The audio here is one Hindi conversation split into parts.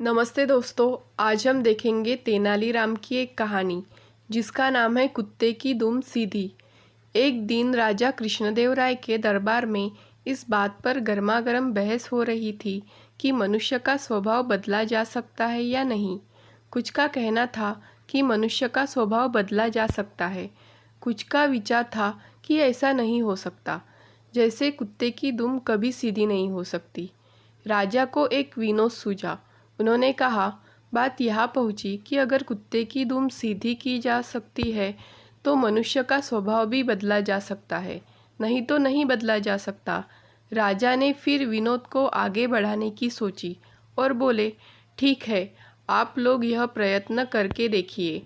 नमस्ते दोस्तों, आज हम देखेंगे तेनालीराम की एक कहानी जिसका नाम है कुत्ते की दुम सीधी। एक दिन राजा कृष्णदेव राय के दरबार में इस बात पर गर्मागर्म बहस हो रही थी कि मनुष्य का स्वभाव बदला जा सकता है या नहीं। कुछ का कहना था कि मनुष्य का स्वभाव बदला जा सकता है, कुछ का विचार था कि ऐसा नहीं हो सकता, जैसे कुत्ते की दुम कभी सीधी नहीं हो सकती। राजा को एक विनोद सूझा। उन्होंने कहा, बात यहाँ पहुँची कि अगर कुत्ते की दुम सीधी की जा सकती है तो मनुष्य का स्वभाव भी बदला जा सकता है, नहीं तो नहीं बदला जा सकता। राजा ने फिर विनोद को आगे बढ़ाने की सोची और बोले, ठीक है, आप लोग यह प्रयत्न करके देखिए।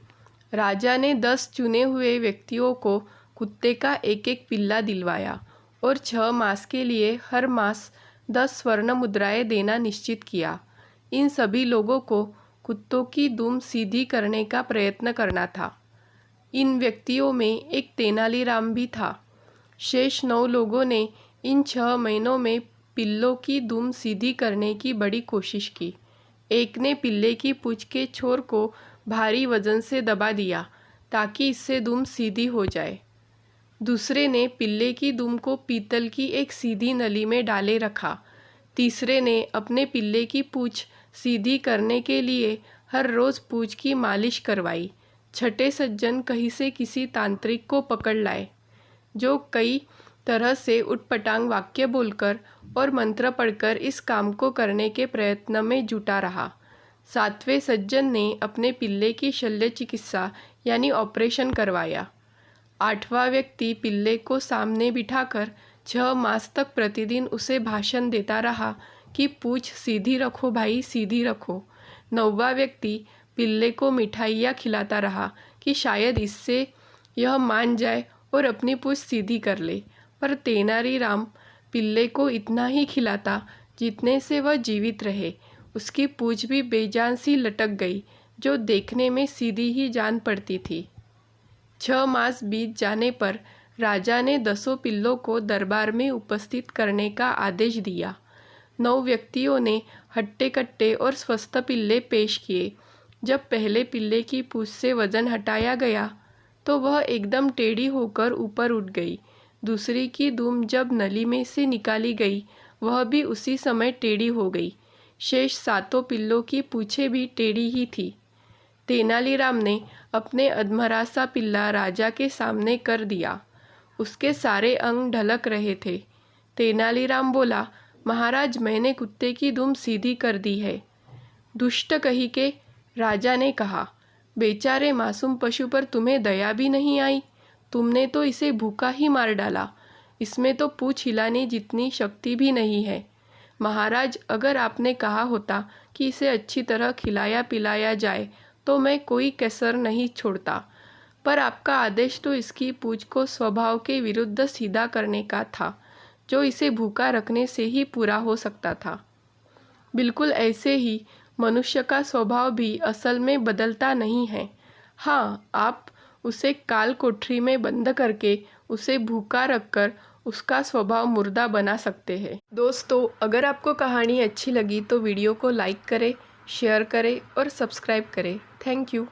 राजा ने 10 चुने हुए व्यक्तियों को कुत्ते का एक एक पिल्ला दिलवाया और 6 मास के लिए हर मास 10 स्वर्ण मुद्राएं देना निश्चित किया। इन सभी लोगों को कुत्तों की दुम सीधी करने का प्रयत्न करना था। इन व्यक्तियों में एक तेनालीराम भी था। शेष 9 लोगों ने इन 6 महीनों में पिल्लों की दुम सीधी करने की बड़ी कोशिश की। एक ने पिल्ले की पूंछ के छोर को भारी वजन से दबा दिया ताकि इससे दुम सीधी हो जाए। दूसरे ने पिल्ले की दुम को पीतल की एक सीधी नली में डाले रखा। तीसरे ने अपने पिल्ले की पूंछ सीधी करने के लिए हर रोज़ पूंछ की मालिश करवाई। छठे सज्जन कहीं से किसी तांत्रिक को पकड़ लाए जो कई तरह से उटपटांग वाक्य बोलकर और मंत्र पढ़कर इस काम को करने के प्रयत्न में जुटा रहा। सातवें सज्जन ने अपने पिल्ले की शल्य चिकित्सा यानी ऑपरेशन करवाया। 8वां व्यक्ति पिल्ले को सामने बिठाकर 6 मास तक प्रतिदिन उसे भाषण देता रहा कि पूंछ सीधी रखो भाई, सीधी रखो। 9वां व्यक्ति पिल्ले को मिठाइयाँ खिलाता रहा कि शायद इससे यह मान जाए और अपनी पूंछ सीधी कर ले। पर तेनालीराम पिल्ले को इतना ही खिलाता जितने से वह जीवित रहे। उसकी पूंछ भी बेजान सी लटक गई, जो देखने में सीधी ही जान पड़ती थी। 6 मास बीत जाने पर राजा ने 10 पिल्लों को दरबार में उपस्थित करने का आदेश दिया। 9 व्यक्तियों ने हट्टे कट्टे और स्वस्थ पिल्ले पेश किए। जब पहले पिल्ले की पूंछ से वजन हटाया गया तो वह एकदम टेढ़ी होकर ऊपर उठ गई। दूसरी की दुम जब नली में से निकाली गई, वह भी उसी समय टेढ़ी हो गई। शेष 7 पिल्लों की पूंछें भी टेढ़ी ही थी। तेनालीराम ने अपने अधमरा सा पिल्ला राजा के सामने कर दिया। उसके सारे अंग ढलक रहे थे। तेनालीराम बोला, महाराज, मैंने कुत्ते की दुम सीधी कर दी है। दुष्ट कही के राजा ने कहा, बेचारे मासूम पशु पर तुम्हें दया भी नहीं आई। तुमने तो इसे भूखा ही मार डाला। इसमें तो पूंछ हिलाने जितनी शक्ति भी नहीं है। महाराज, अगर आपने कहा होता कि इसे अच्छी तरह खिलाया पिलाया जाए तो मैं कोई कसर नहीं छोड़ता, पर आपका आदेश तो इसकी पूंछ को स्वभाव के विरुद्ध सीधा करने का था, जो इसे भूखा रखने से ही पूरा हो सकता था। बिल्कुल ऐसे ही मनुष्य का स्वभाव भी असल में बदलता नहीं है। हाँ, आप उसे काल कोठरी में बंद करके उसे भूखा रखकर उसका स्वभाव मुर्दा बना सकते हैं। दोस्तों, अगर आपको कहानी अच्छी लगी तो वीडियो को लाइक करें, शेयर करें और सब्सक्राइब करें। Thank you.